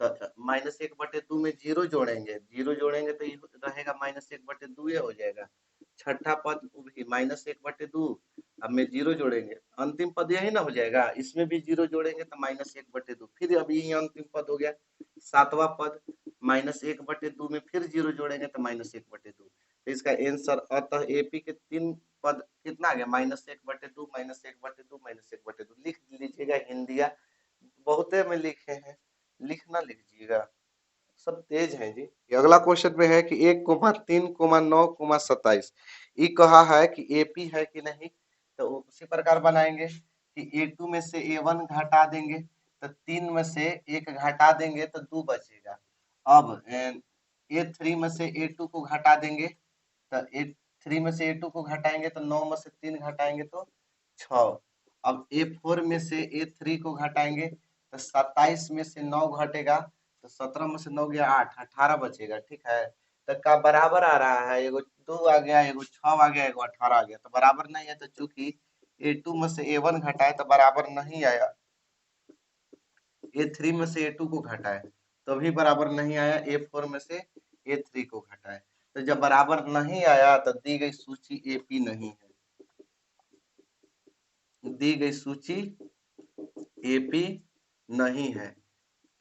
[SPEAKER 1] तो -1/2 में 0 जोड़ेंगे, 0 जोड़ेंगे तो ये रहेगा -1/2 हो जाएगा। छठा पद भी -1/2, अब में 0 जोड़ेंगे, अंतिम पद यही ना हो जाएगा, इसमें भी 0 जोड़ेंगे तो -1/2, फिर अभी ये अंतिम पद हो गया। सातवां पद -1/2 में फिर 0 जोड़ेंगे तो -1/2, तो इसका आंसर अतः एपी के 3 पद कितना आ गया, -1/2 -1/2 -1/2। लिख लीजिएगा, हिंदिया बहुते में लिखे हैं, लिखना लीजिएगा, सब तेज है जी। अगला क्वेश्चन में है कि 1,3,9,27 ये कहा है कि एपी है कि नहीं, तो उसी प्रकार बनाएंगे कि A2 में से A1 घटा देंगे तो 3 में से 1 घटा देंगे तो 2 बचेगा। अब A3 में से A2 को घटा देंगे, तो A3 में से A2 को घटाएंगे तो 9 में से 3 घटाएंगे तो 6। अब A4 में से A3 को घटाएंगे तो 27 में से 9 घटेगा तो 17 में से 9 गया 8, 18 बचेगा, ठीक है। तो का बराबर आ रहा है, एगो 2 आ गया, एगो 6 आ गया, एगो 18 आ गया, तो बराबर नहीं है, तो चूंकि A2 में से A1 घटाए तो बराबर नहीं आया, A3 में से A2 को घटाए तो भी बराबर नहीं आया, A4 में से A3 को घटाए तो जब बराबर नहीं आया तो दी गई सूची एपी नहीं है, दी गई सूची एपी नहीं है,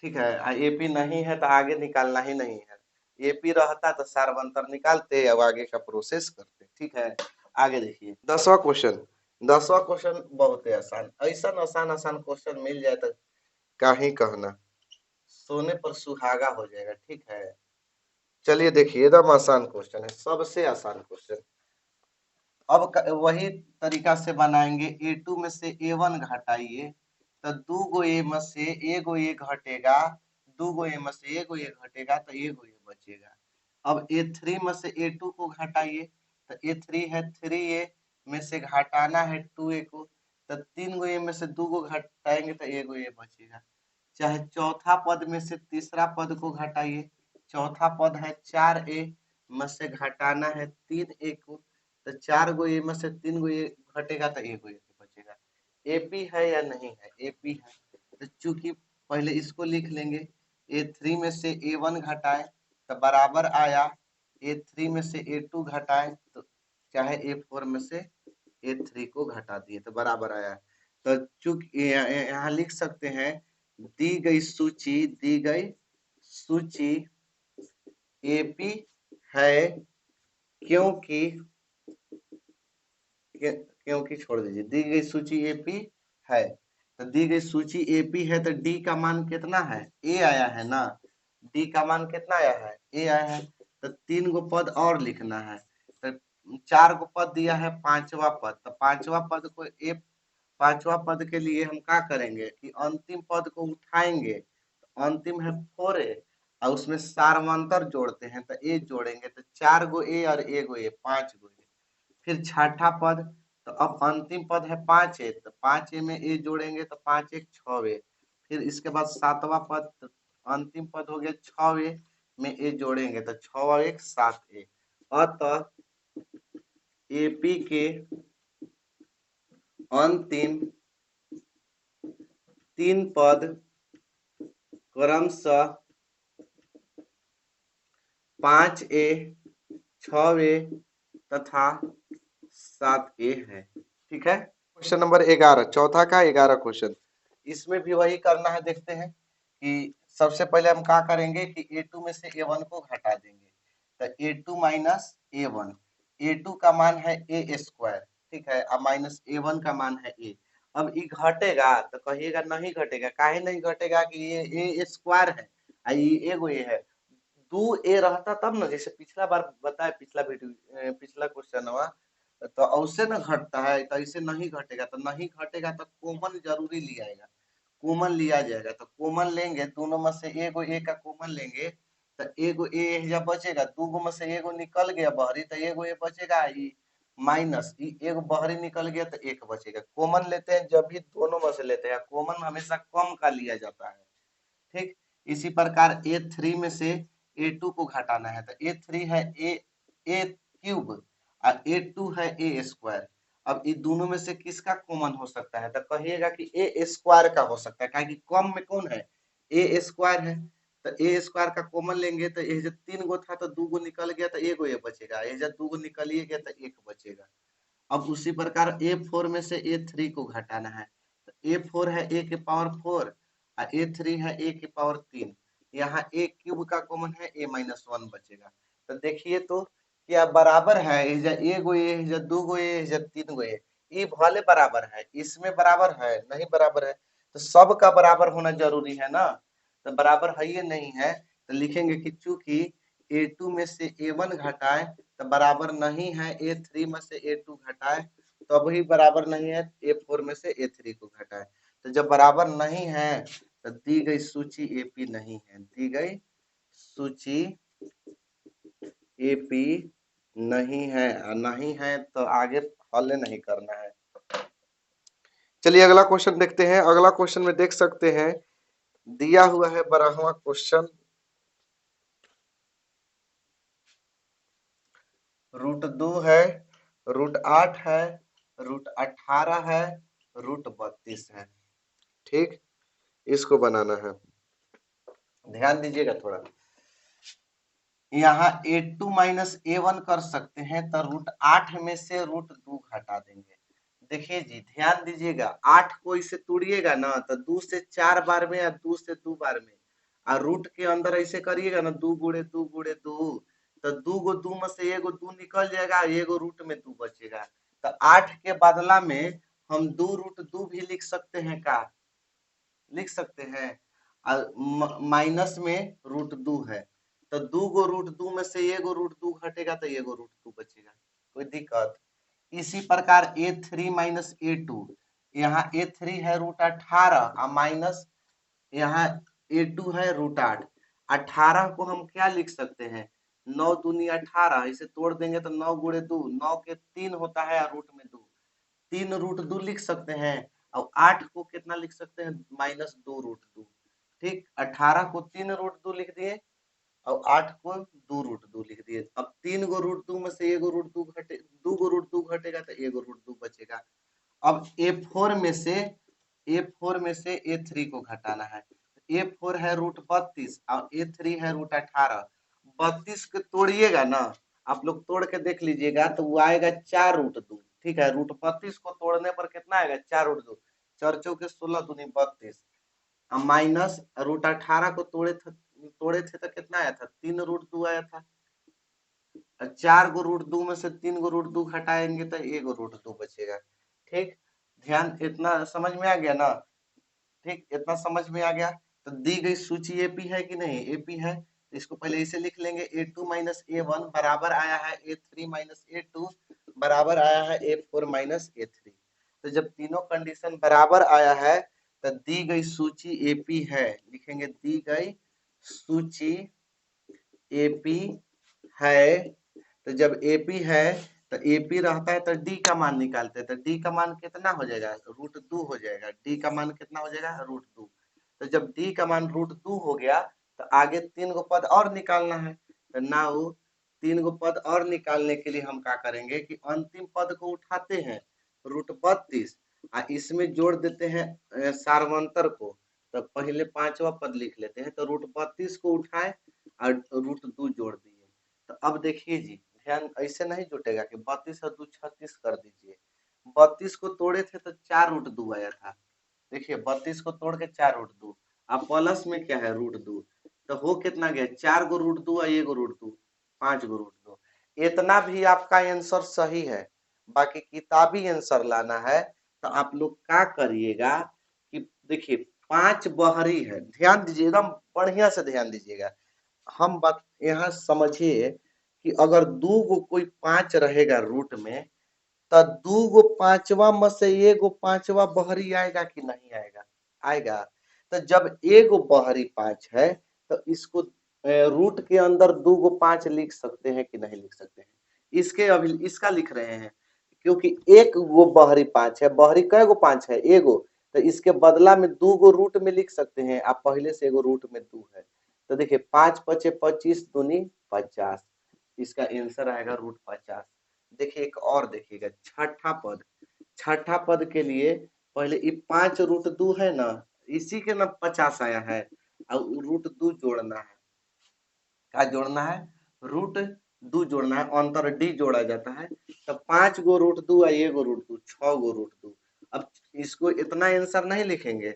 [SPEAKER 1] ठीक है। एपी नहीं है तो आगे निकालना ही नहीं है, एपी रहता तो सार्वंतर निकालते अब आगे का प्रोसेस करते, ठीक है। आगे देखिए 10वां क्वेश्चन, 10वां क्वेश्चन बहुत ही आसान, ऐसा आसान आसान क्वेश्चन मिल जाए तो क्या ही कहना, सोने पर सुहागा हो जाएगा, ठीक है। चलिए देखिए एकदम आसान क्वेश्चन है, सबसे आसान क्वेश्चन। अब वही तरीका से बनाएंगे, A2 में से A1 घटाइए तो 2 गो ए में से एगो ए घटेगा, दो गो ए में से एगो ए घटेगा तो एगो ए बचेगा। अब A3 में से A2 को घटाइए तो A3 है 3A में से घटाना है 2A को, तो तीन गो ए में से दो गो घटाएंगे तो एगो ए बचेगा। चाहे चौथा पद में से तीसरा पद को घटाइए, चौथा पद है 4A में से घटाना है 3A को, तो चार गो ए में से तीन गो ए घटेगा तो एगो ए बचेगा। एपी है या नहीं है? एपी है। तो चूंकि पहले इसको लिख लेंगे, A3 में से A1 घटाए तो बराबर आया A3 में से A2 घटाए तो चाहे A4 में से A3 को घटा दिए तो बराबर आया। तो चूंकि यहाँ लिख सकते हैं दी गई सूची एपी है क्योंकि क्योंकि छोड़ दीजिए, दी गई सूची एपी है। तो दी गई सूची एपी है तो डी का मान कितना है? ए आया है ना। डी का मान कितना आया है? ए आया है। तो तीन गो पद और लिखना है, तो चार गो पद दिया है, पांचवा पद, तो पांचवा पद को ए, पांचवा पद के लिए हम क्या करेंगे कि अंतिम पद को उठाएंगे, तो अंतिम है 4A और उसमें सारमांतर जोड़ते हैं तो ए जोड़ेंगे तो चार गो ए और एगो ए, पांच गो ए। फिर छठा पद, तो अब अंतिम पद है 5A, तो 5A में ए जोड़ेंगे तो 5 एक 6A। फिर इसके बाद सातवां पद, तो अंतिम पद हो गया 6A में ए जोड़ेंगे तो 6 और एक 7A। अतः एपी के अंतिम तीन पद क्रमशः 5A, 6A तथा 7A है। ठीक है। क्वेश्चन नंबर 11, चौथा का 11 क्वेश्चन, इसमें भी वही करना है। देखते हैं कि सबसे पहले हम क्या करेंगे कि A2 में से A1 को घटा देंगे, तो A2 माइनस A1, A2 का मान है A स्क्वायर, ठीक है, अब माइनस A1 का मान है A। अब ये घटेगा तो कहिएगा नहीं घटेगा, काहे नहीं घटेगा कि ये A स्क्वायर है और ये एगो A है। दो ए रहता तब ना, जैसे पिछला बार बताया, पिछला वीडियो पिछला क्वेश्चन हुआ, तो उससे ना घटता है, तो इसे नहीं घटेगा, तो नहीं घटेगा तो कॉमन जरूरी लिया जाएगा, कॉमन लिया जाएगा। तो कॉमन लेंगे, दोनों में से एगो ए का कॉमन लेंगे तो एगो ए जब बचेगा, दो गो में से एगो निकल गया बहरी तो एगो ए बचेगा, ई माइनस एगो बहरी निकल गया तो एक बचेगा। कॉमन लेते हैं जब भी दोनों में से लेते हैं, कॉमन हमेशा कम का लिया जाता है। ठीक, इसी प्रकार A3 में से A2 को घटाना है, तो A3 है ए क्यूब और A2 है ए स्क्वायर। अब ये दोनों में से किसका कॉमन हो सकता है? तो कहिएगा कि ए स्क्वायर का हो सकता है, क्योंकि कम में कौन है? ए स्क्वायर है। तो ए स्क्वायर का कॉमन लेंगे तो ये जब तीन गो था तो दो गो निकल गया तो एगो ए बचेगा, ये जब दो गो निकल गया तो एक बचेगा। अब उसी प्रकार A4 में से A3 को घटाना है, तो A4 है A के पावर 4 और A3 है A के पावर 3। यहाँ A क्यूब का कॉमन है, A माइनस 1 बचेगा। तो देखिए तो क्या बराबर है? एगो ए, दो गो ए, तीन गो ए, ये भले बराबर है, इसमें बराबर है नहीं बराबर है, तो सब का बराबर होना जरूरी है ना। तो बराबर है ये नहीं है, तो लिखेंगे कि चूंकि A2 में से A1 घटाए तो बराबर नहीं है A3 में से A2 घटाए तो अभी बराबर नहीं है A4 में से A3 को घटाए। तो जब बराबर नहीं है तो दी गई सूची एपी नहीं है, दी गई सूची एपी नहीं है, नहीं है तो आगे हल नहीं करना है। चलिए अगला क्वेश्चन देखते हैं। अगला क्वेश्चन में देख सकते हैं दिया हुआ है 12वां क्वेश्चन, √2 है, √8 है, √18 है, √32 है। ठीक, इसको बनाना है, ध्यान दीजिएगा थोड़ा। यहाँ A2 माइनस A1 कर सकते हैं तो √8 में से √2 घटा देंगे। देखिए जी ध्यान दीजिएगा, 8 को इसे तोड़िएगा ना तो 2 से 4 बार में या 2 से 2 बार में, और रूट के अंदर ऐसे करिएगा ना 2 गुणे 2 गुणे 2, तो 2 गो 2 में से एगो 2 निकल जाएगा, एगो रूट में 2 बचेगा। तो 8 के बदला में हम 2√2 भी लिख सकते हैं, का लिख सकते हैं, माइनस में √2 है, तो 2 गो √2 में से एगो √2 घटेगा तो एगो √2 बचेगा, कोई दिक्कत? इसी प्रकार A3 माइनस A2, यहाँ A3 है √18 और माइनस यहाँ A2 है √8। 18 को हम क्या लिख सकते हैं, 9 दूनी 18, इसे तोड़ देंगे तो 9 गुणे 2, 9 के 3 होता है और रूट में 2, 3 √2 लिख सकते हैं। और 8 को कितना लिख सकते हैं, -2 √2। ठीक, 18 को 3 √2 लिख दिए और 8 को 2 √2 लिख दिए। अब 3 गो √2 में से 1 √2 घटे, 2 गो √2 घटेगा तो 1 √2 बचेगा। अब A4 में से A3 को घटाना है। A4 है √32 और A3 है √18। 32 को तोड़िएगा ना, आप लोग तोड़ के देख लीजिएगा तो वो आएगा 4 √2। ठीक है, √32 को तोड़ने पर कितना आएगा, 4 √2, 4 चौके 16 दूनी 32, माइनस √18 को तोड़े थे तो कितना आया था, 3 √2 आया था। 4 गो √2 में से 3 गो √2 घटाएंगे तो 1 √2 बचेगा। ठीक, ध्यान, इतना समझ में आ गया ना। ठीक, इतना समझ में आ गया। तो दी गई सूची एपी है कि नहीं, एपी है, तो इसको पहले इसे लिख लेंगे, A2 - A1 बराबर आया है A3 - A2 बराबर आया है A4 - A3। तो जब तीनों कंडीशन बराबर आया है तो दी गई सूची एपी है, लिखेंगे दी गई सूची एपी है। तो जब एपी है तो एपी रहता है तो डी का मान निकालते हैं, तो डी का मान कितना हो जाएगा, √2 हो जाएगा। डी का मान कितना हो जाएगा, √2। तो जब डी का मान √2 हो गया तो आगे 3 गो पद और निकालना है। तो नाउ 3 गो पद और निकालने के लिए हम क्या करेंगे कि अंतिम पद को उठाते हैं √32 और इसमें जोड़ देते हैं सार्वंतर को। तो पहले 5वां पद लिख लेते हैं, तो √32 को उठाए और √2 जोड़ दिए। तो अब देखिए जी, ध्यान, ऐसे नहीं जुटेगा कि 32 और 2 36 कर दीजिए। 32 को तोड़े थे तो 4 √2 आया था। देखिए 32 को तोड़ के 4 √2, अब प्लस में क्या है, √2, तो हो कितना गया, 4 गो √2 और 1 गो √2, 5 गो √2। इतना भी आपका आंसर सही है। बाकी किताबी आंसर लाना है तो आप लोग क्या करिएगा कि देखिए 5 बहरी है, ध्यान दीजिए, एकदम बढ़िया से ध्यान दीजिएगा। हम बात यहाँ समझिए कि अगर 2 गो कोई 5 रहेगा रूट में तो 2 गो 5वां में से 1 गो 5वां बहरी आएगा कि नहीं आएगा, आएगा। तो जब 1 गो बहरी 5 है तो इसको रूट के अंदर 2 गो 5 लिख सकते हैं कि नहीं लिख सकते हैं, इसके अभी इसका लिख रहे हैं, क्योंकि 1 गो बहरी 5 है, बहरी कै गो 5 है, 1 गो, तो इसके बदला में 2 गो रूट में लिख सकते हैं, आप पहले से 1 गो रूट में 2 है। तो देखिए 5 पचे 25 दूनी 50, इसका आंसर आएगा √50। देखिए एक और देखिएगा, छठा पद के लिए पहले ये 5 √2 है ना, इसी के ना 50 आया है और √2 जोड़ना है। क्या जोड़ना है, √2 जोड़ना है, अंतर डी जोड़ा जाता है। तो 5 गो √2 और 1 गो √2, 6 गो √2। अब इसको इतना आंसर नहीं लिखेंगे,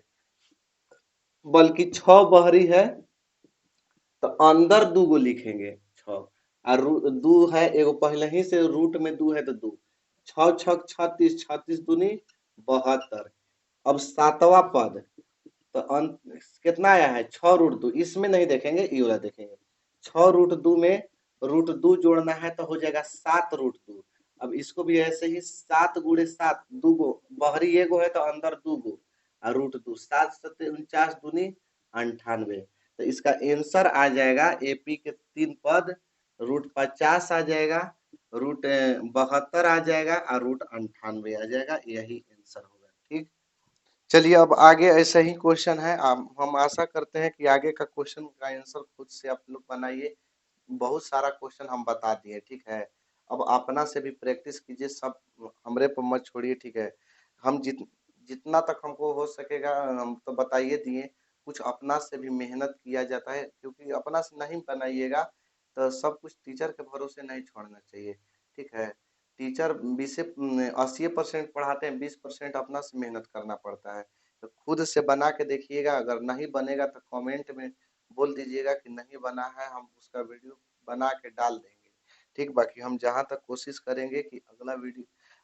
[SPEAKER 1] बल्कि 6 बहरी है तो अंदर 2 गो लिखेंगे 6, और 2 है, एगो पहले ही से रूट में 2 है तो 2, 6 छक 36, 36 दूनी 72। अब 7वां पद, तो कितना आया है, 6 √2, इसमें नहीं देखेंगे, ये वाला देखेंगे। 6 √2 में √2 जोड़ना है तो हो जाएगा 7 √2। अब इसको भी ऐसे ही 7 गुणे 7, 2 गो बहरी 1 गो है तो अंदर 2 गो और √2, 7 7 49 दूनी 98। तो इसका आंसर आ जाएगा एपी के 3 पद, √50 आ जाएगा, √72 आ जाएगा और √98 आ जाएगा, यही आंसर होगा। ठीक, चलिए अब आगे ऐसा ही क्वेश्चन है, हम आशा करते हैं कि आगे का क्वेश्चन का आंसर खुद से आप लोग बनाइए। बहुत सारा क्वेश्चन हम बता दिए, ठीक है। अब अपना से भी प्रैक्टिस कीजिए, सब हमरे पर मत छोड़िए, ठीक है। हम जितना तक हमको हो सकेगा हम तो बताइए दिए, कुछ अपना से भी मेहनत किया जाता है, क्योंकि अपना से नहीं बनाइएगा तो सब कुछ टीचर के भरोसे नहीं छोड़ना चाहिए, ठीक है। टीचर 80% पढ़ाते हैं, 20% अपना से मेहनत करना पड़ता है। तो खुद से बना के देखिएगा, अगर नहीं बनेगा तो कमेंट में बोल दीजिएगा कि नहीं बना है, हम उसका वीडियो बना के डाल देंगे। ठीक, बाकी हम जहाँ तक कोशिश करेंगे कि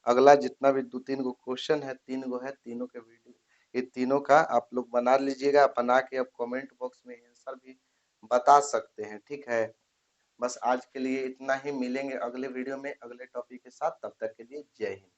[SPEAKER 1] अगला जितना भी 2-3 गो क्वेश्चन है, 3 गो है, तीनों के वीडियो, ये तीनों का आप लोग बना लीजिएगा, बना के अब कमेंट बॉक्स में आंसर भी बता सकते हैं, ठीक है। बस आज के लिए इतना ही, मिलेंगे अगले वीडियो में अगले टॉपिक के साथ, तब तक के लिए जय हिंद।